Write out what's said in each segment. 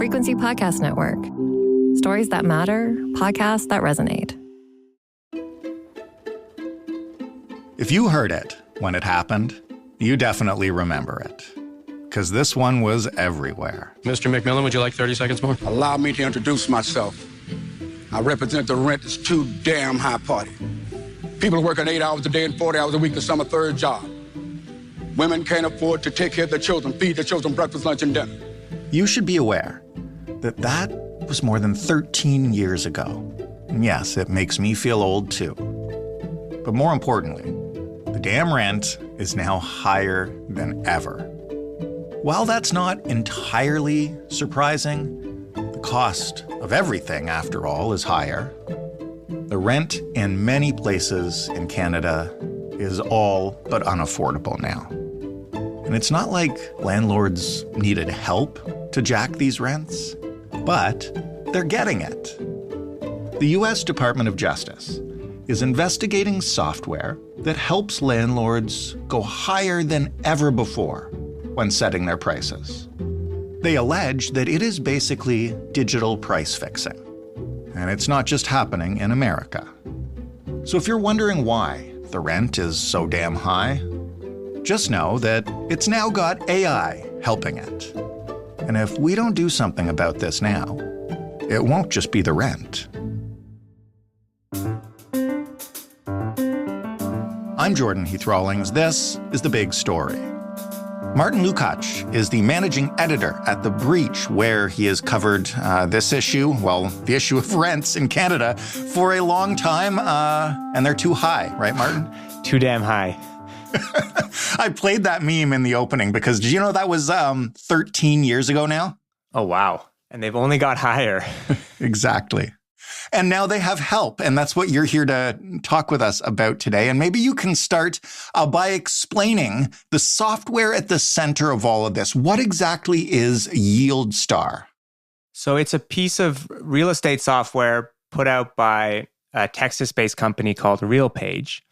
Frequency Podcast Network. Stories that matter, podcasts that resonate. If you heard it when it happened, you definitely remember it. Because this one was everywhere. Mr. McMillan, would you like 30 seconds more? Allow me to introduce myself. I represent the rent is too damn high party. People are working 8 hours a day and 40 hours a week to some a third job. Women can't afford to take care of their children, feed their children breakfast, lunch, and dinner. You should be aware that that was more than 13 years ago. And yes, it makes me feel old too. But more importantly, the damn rent is now higher than ever. While that's not entirely surprising, the cost of everything, after all, is higher. The rent in many places in Canada is all but unaffordable now. And it's not like landlords needed help to jack these rents, but they're getting it. The U.S. Department of Justice is investigating software that helps landlords go higher than ever before when setting their prices. They allege that it is basically digital price fixing. And it's not just happening in America. So if you're wondering why the rent is so damn high, just know that it's now got AI helping it. And if we don't do something about this now, it won't just be the rent. I'm Jordan Heath Rawlings. This is The Big Story. Martin Lukacs is the managing editor at The Breach, where he has covered this issue, well, the issue of rents in Canada, for a long time, and they're too high, right, Martin? Too damn high. I played that meme in the opening because did you know that was 13 years ago now? Oh, wow. And they've only got higher. Exactly. And now they have help. And that's what you're here to talk with us about today. And maybe you can start by explaining the software at the center of all of this. What exactly is YieldStar? So it's a piece of real estate software put out by a Texas-based company called RealPage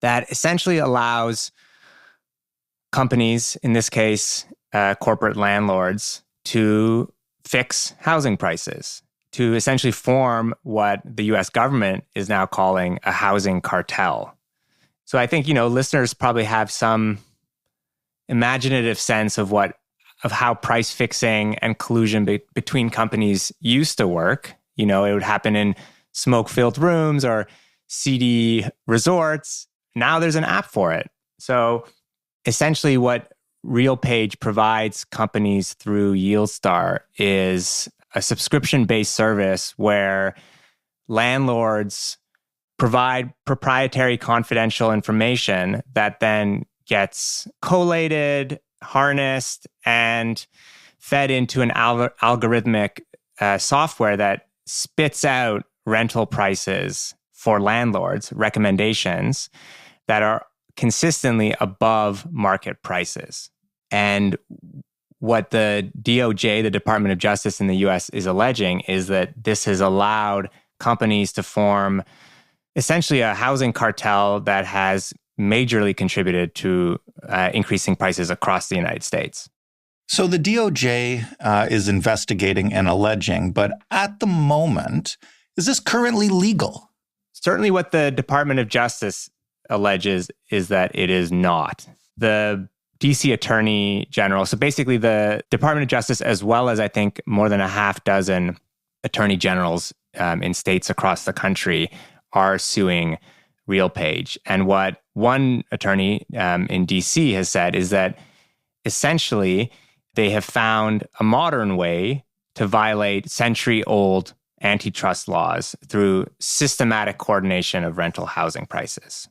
that essentially allows companies, in this case, corporate landlords, to fix housing prices, to essentially form what the U.S. government is now calling a housing cartel. So I think, listeners probably have some imaginative sense of how price fixing and collusion between companies used to work. It would happen in smoke-filled rooms or seedy resorts. Now there's an app for it. So essentially what RealPage provides companies through YieldStar is a subscription-based service where landlords provide proprietary confidential information that then gets collated, harnessed, and fed into an algorithmic software that spits out rental prices for landlords, recommendations that are consistently above market prices. And what the DOJ, the Department of Justice in the US, is alleging is that this has allowed companies to form essentially a housing cartel that has majorly contributed to increasing prices across the United States. So the DOJ is investigating and alleging, but at the moment, is this currently legal? Certainly what the Department of Justice alleges is that it is not. The DC Attorney General, so basically the Department of Justice, as well as I think more than a half dozen attorney generals in states across the country, are suing RealPage. And what one attorney in DC has said is that essentially they have found a modern way to violate century-old antitrust laws through systematic coordination of rental housing prices.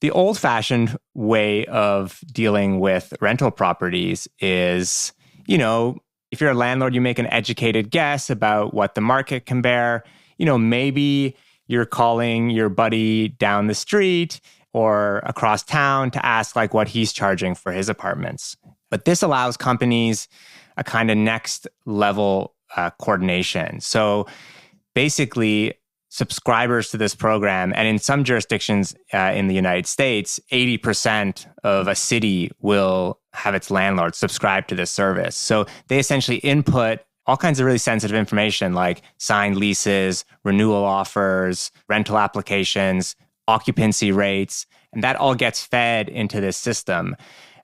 The old-fashioned way of dealing with rental properties is, if you're a landlord, you make an educated guess about what the market can bear. Maybe you're calling your buddy down the street or across town to ask what he's charging for his apartments. But this allows companies a kind of next level coordination. So basically, subscribers to this program, and in some jurisdictions in the United States, 80% of a city will have its landlord subscribe to this service. So they essentially input all kinds of really sensitive information like signed leases, renewal offers, rental applications, occupancy rates, and that all gets fed into this system,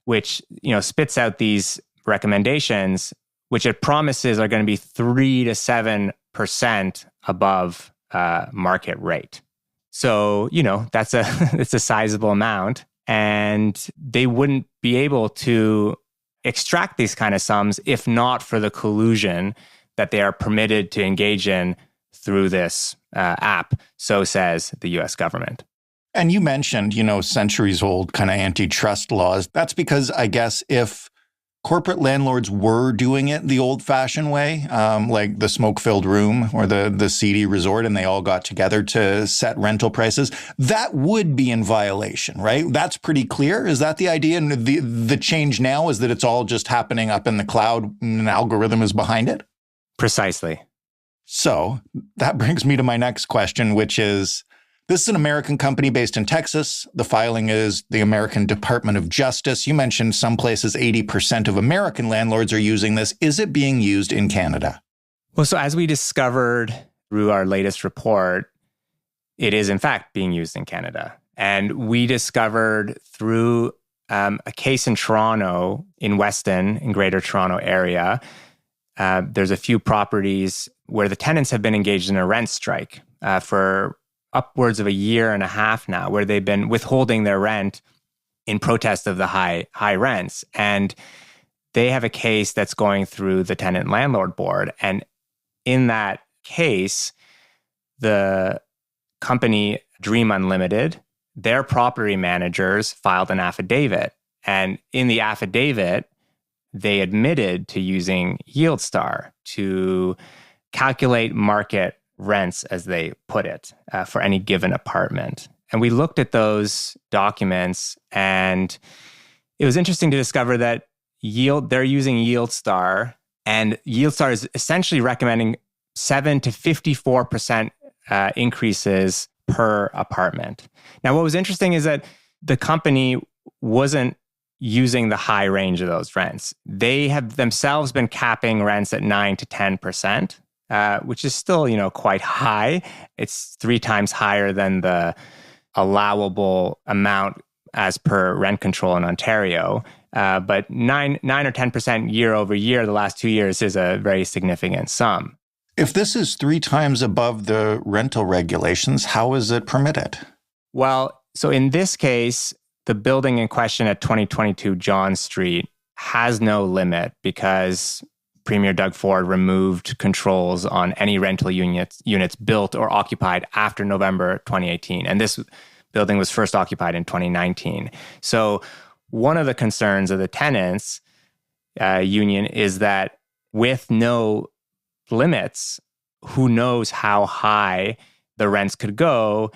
which, spits out these recommendations, which it promises are going to be 3 to 7% above market rate. So, that's it's a sizable amount, and they wouldn't be able to extract these kind of sums if not for the collusion that they are permitted to engage in through this app, so says the US government. And you mentioned, centuries-old kind of antitrust laws. That's because, I guess, if corporate landlords were doing it the old-fashioned way, like the smoke-filled room or the seedy resort, and they all got together to set rental prices, that would be in violation, right? That's pretty clear. Is that the idea? And the change now is that it's all just happening up in the cloud and an algorithm is behind it? Precisely. So that brings me to my next question, which is, this is an American company based in Texas. The filing is the American Department of Justice. You mentioned some places 80% of American landlords are using this. Is it being used in Canada? Well, so as we discovered through our latest report, it is in fact being used in Canada. And we discovered through a case in Toronto, in Weston, in Greater Toronto area, there's a few properties where the tenants have been engaged in a rent strike for upwards of a year and a half now, where they've been withholding their rent in protest of the high rents. And they have a case that's going through the tenant landlord board. And in that case, the company Dream Unlimited, their property managers filed an affidavit. And in the affidavit, they admitted to using YieldStar to calculate market rents, as they put it, for any given apartment. And we looked at those documents, and it was interesting to discover that they're using YieldStar, and YieldStar is essentially recommending 7 to 54% increases per apartment. Now, what was interesting is that the company wasn't using the high range of those rents. They have themselves been capping rents at 9 to 10%. Which is still, quite high. It's 3 times higher than the allowable amount as per rent control in Ontario. But 9 or 10% year over year, the last 2 years, is a very significant sum. If this is 3 times above the rental regulations, how is it permitted? Well, so in this case, the building in question at 2022 John Street has no limit because Premier Doug Ford removed controls on any rental units built or occupied after November 2018. And this building was first occupied in 2019. So one of the concerns of the tenants union is that with no limits, who knows how high the rents could go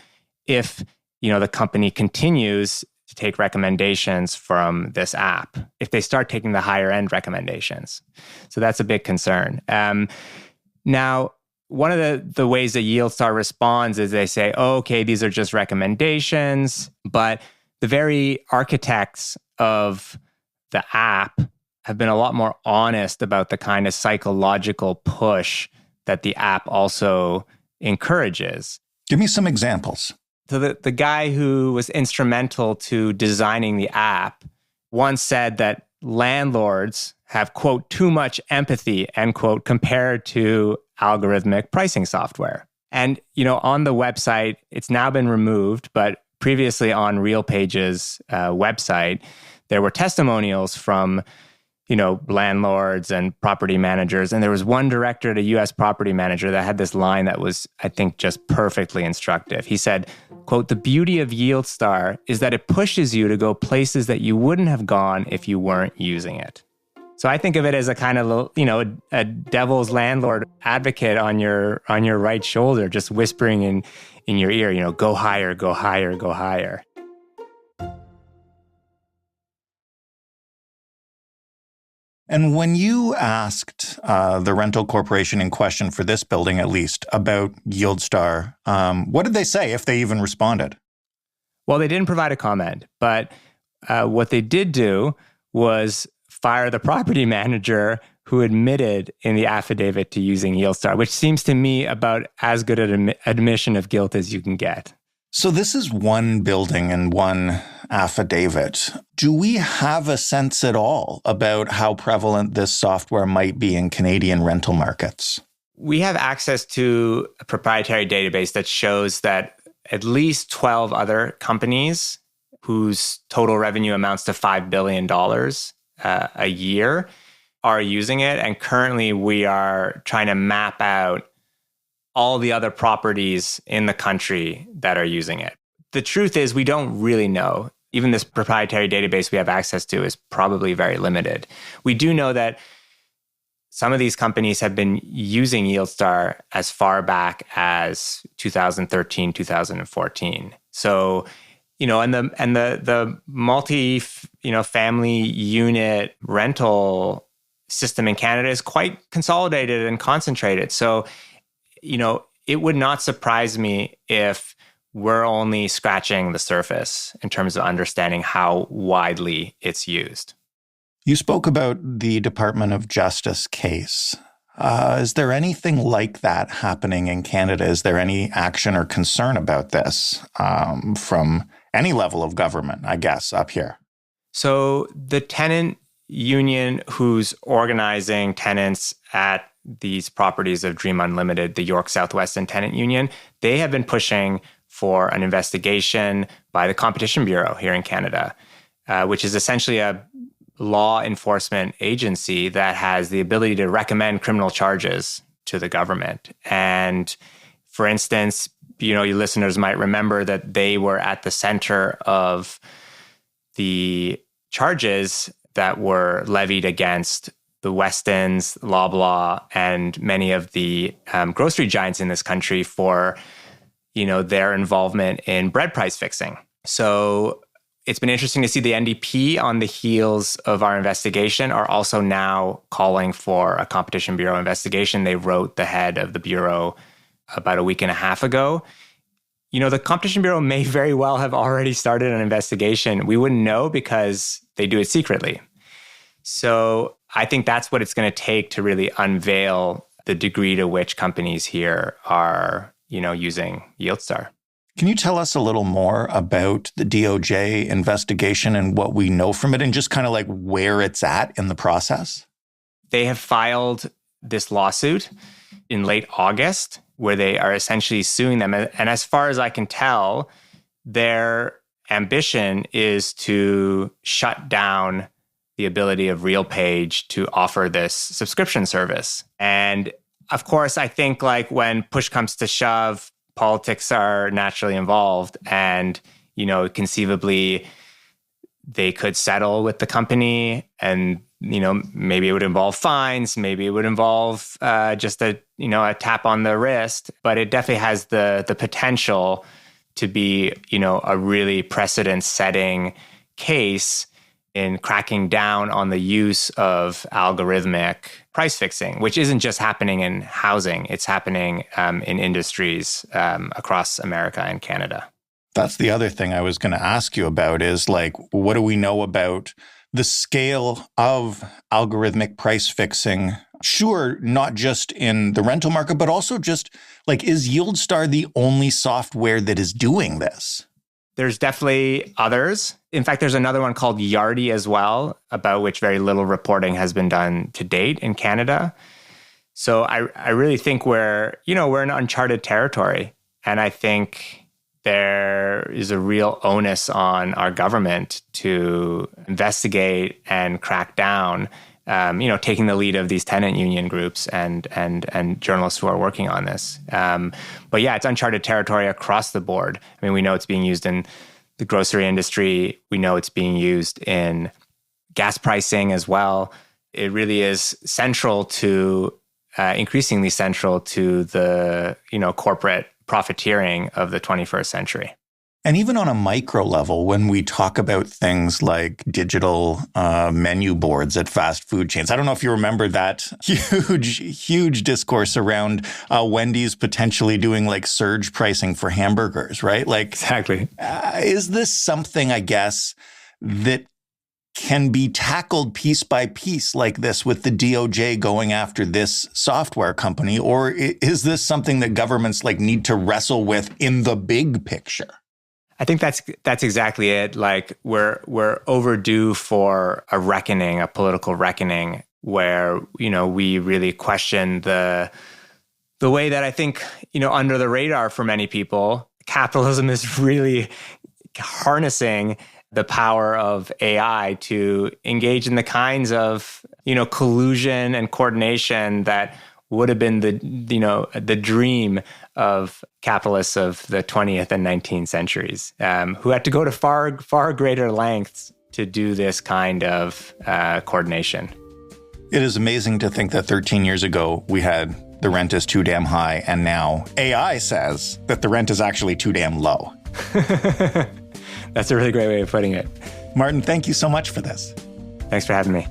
if, the company continues to take recommendations from this app, if they start taking the higher end recommendations. So that's a big concern. Now, one of the ways that YieldStar responds is they say, okay, these are just recommendations, but the very architects of the app have been a lot more honest about the kind of psychological push that the app also encourages. Give me some examples. So the guy who was instrumental to designing the app once said that landlords have, quote, too much empathy, end quote, compared to algorithmic pricing software. And, on the website, it's now been removed, but previously on RealPage's website, there were testimonials from, landlords and property managers. And there was one director at a US property manager that had this line that was, I think, just perfectly instructive. He said, quote, "The beauty of YieldStar is that it pushes you to go places that you wouldn't have gone if you weren't using it." So I think of it as a kind of, a devil's landlord advocate on your right shoulder, just whispering in your ear, go higher, go higher, go higher. And when you asked the rental corporation in question for this building, at least, about YieldStar, what did they say, if they even responded? Well, they didn't provide a comment, but what they did do was fire the property manager who admitted in the affidavit to using YieldStar, which seems to me about as good an admission of guilt as you can get. So this is one building and one affidavit. Do we have a sense at all about how prevalent this software might be in Canadian rental markets? We have access to a proprietary database that shows that at least 12 other companies whose total revenue amounts to $5 billion a year are using it. And currently we are trying to map out all the other properties in the country that are using it. The truth is we don't really know. Even this proprietary database we have access to is probably very limited. We do know that some of these companies have been using YieldStar as far back as 2013, 2014. So, and the multi, family unit rental system in Canada is quite consolidated and concentrated. So, it would not surprise me if we're only scratching the surface in terms of understanding how widely it's used. You spoke about the Department of Justice case. Is there anything like that happening in Canada? Is there any action or concern about this from any level of government, I guess, up here? So the tenant union who's organizing tenants at these properties of Dream Unlimited, the York Southwestern Tenant Union, they have been pushing for an investigation by the Competition Bureau here in Canada, which is essentially a law enforcement agency that has the ability to recommend criminal charges to the government. And for instance, your listeners might remember that they were at the center of the charges that were levied against the Westons, Loblaw, and many of the grocery giants in this country for, their involvement in bread price fixing. So it's been interesting to see the NDP on the heels of our investigation are also now calling for a Competition Bureau investigation. They wrote the head of the Bureau about a week and a half ago. The Competition Bureau may very well have already started an investigation. We wouldn't know because they do it secretly. So I think that's what it's going to take to really unveil the degree to which companies here are, using YieldStar. Can you tell us a little more about the DOJ investigation and what we know from it and just kind of like where it's at in the process? They have filed this lawsuit in late August where they are essentially suing them. And as far as I can tell, their ambition is to shut down the ability of RealPage to offer this subscription service. And of course, I think like when push comes to shove, politics are naturally involved, and conceivably they could settle with the company, and maybe it would involve fines, maybe it would involve just a tap on the wrist, but it definitely has the potential to be a really precedent-setting case in cracking down on the use of algorithmic price fixing, which isn't just happening in housing, it's happening in industries across America and Canada. That's the other thing I was going to ask you about is like, what do we know about the scale of algorithmic price fixing? Sure, not just in the rental market, but also just like, is YieldStar the only software that is doing this? There's definitely others. In fact, there's another one called Yardi as well, about which very little reporting has been done to date in Canada. So I really think we're in uncharted territory. And I think there is a real onus on our government to investigate and crack down, taking the lead of these tenant union groups and journalists who are working on this. But yeah, it's uncharted territory across the board. I mean, we know it's being used in the grocery industry. We know it's being used in gas pricing as well. It really is central to, increasingly central to the, corporate profiteering of the 21st century. And even on a micro level, when we talk about things like digital menu boards at fast food chains, I don't know if you remember that huge discourse around Wendy's potentially doing like surge pricing for hamburgers, right? Like, exactly. Is this something, I guess, that can be tackled piece by piece like this with the DOJ going after this software company? Or is this something that governments like need to wrestle with in the big picture? I think that's exactly it. Like we're overdue for a reckoning, a political reckoning, where, you know, we really question the way that I think, you know, under the radar for many people, capitalism is really harnessing the power of AI to engage in the kinds of, you know, collusion and coordination that would have been the dream of capitalists of the 20th and 19th centuries, who had to go to far greater lengths to do this kind of coordination. It is amazing to think that 13 years ago we had the rent is too damn high, and now AI says that the rent is actually too damn low. That's a really great way of putting it. Martin, thank you so much for this. Thanks for having me.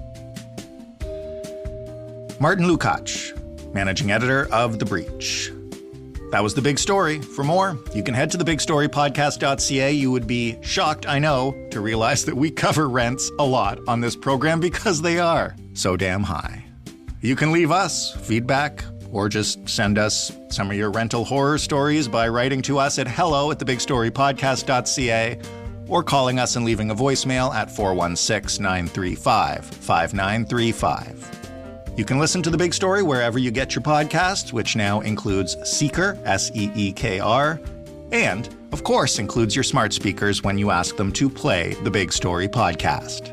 Martin Lukacs, managing editor of The Breach. That was The Big Story. For more, you can head to thebigstorypodcast.ca. You would be shocked, I know, to realize that we cover rents a lot on this program because they are so damn high. You can leave us feedback or just send us some of your rental horror stories by writing to us at hello@thebigstorypodcast.ca or calling us and leaving a voicemail at 416-935-5935. You can listen to The Big Story wherever you get your podcasts, which now includes Seeker, Seekr, and, of course, includes your smart speakers when you ask them to play The Big Story podcast.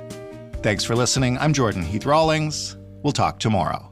Thanks for listening. I'm Jordan Heath Rawlings. We'll talk tomorrow.